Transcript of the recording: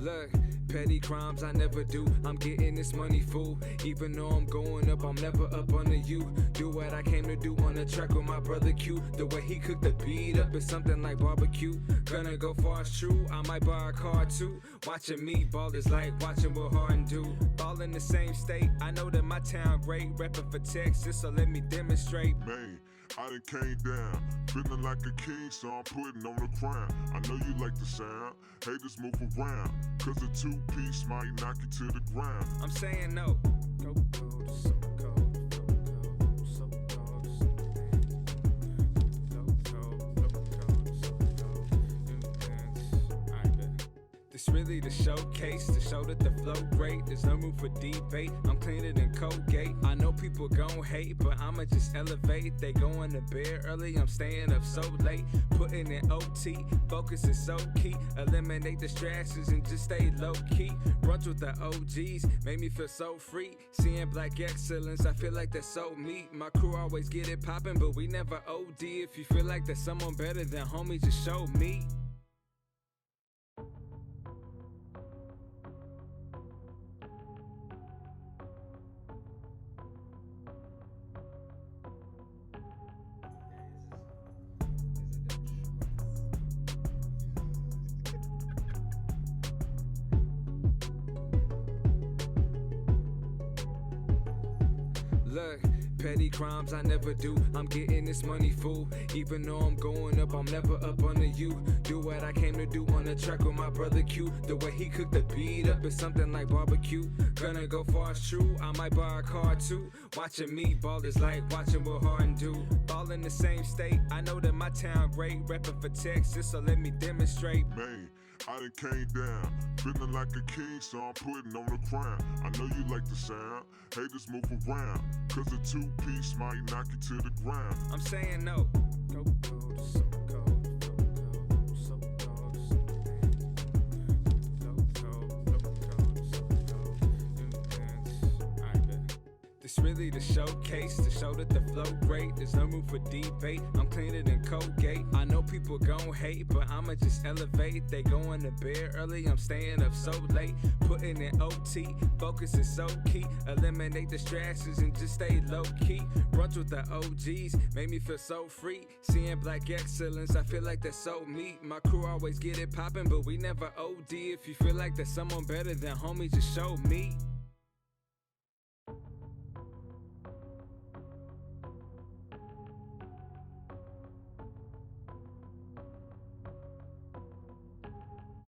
Look, petty crimes I never do. I'm getting this money, fool. Even though I'm going up, I'm never up under you. Do what I came to do on the track with my brother Q. The way he cooked the beat up is something like barbecue. Gonna go far as true, I might buy a car too. Watching me ball is like watching what Harden do. All in the same state, I know that my town great. Reppin' for Texas, so let me demonstrate. Man, I done came down, feeling like a king, so I'm putting on the crown. I know you like the sound, haters move around, cause a two-piece might knock you to the ground. I'm saying no. Go cold, so cold, so cold, so cold. This really the showcase, to show that the flow great. There's no room for debate, I'm cleaner than Colgate. I know people gon' hate, but I'ma just elevate. They going to bed early, I'm staying up so late. Putting in OT, focus is so key. Eliminate distractions and just stay low key. Brunch with the OGs, make me feel so free. Seeing black excellence, I feel like that's so me. My crew always get it poppin', but we never OD. If you feel like there's someone better than homie, just show me. Look, petty crimes I never do. I'm getting this money, fool. Even though I'm going up, I'm never up under you. Do what I came to do on the track with my brother Q. The way he cooked the beat up is something like barbecue. Gonna go far as true, I might buy a car too. Watching me ball is like watching what Harden do. All in the same state, I know that my town great. Reppin' for Texas, so let me demonstrate. Man, I done came down, feeling like a king, so I'm putting on the crown. I know you like the sound, haters move around, cause a two-piece might knock you to the ground. I'm saying no. Go cold, so cold, so cold, This really the showcase, to show that the flow great. There's no room for debate, I'm cleaner than Colgate. I know people gon' hate, but I'ma just elevate. They going to bed early, I'm staying up so late. Putting in OT, focus is so key. Eliminate distractions and just stay low key. Brunch with the OGs, make me feel so free. Seeing black excellence, I feel like that's so me. My crew always get it poppin', but we never OD. If you feel like there's someone better than homie, just show me.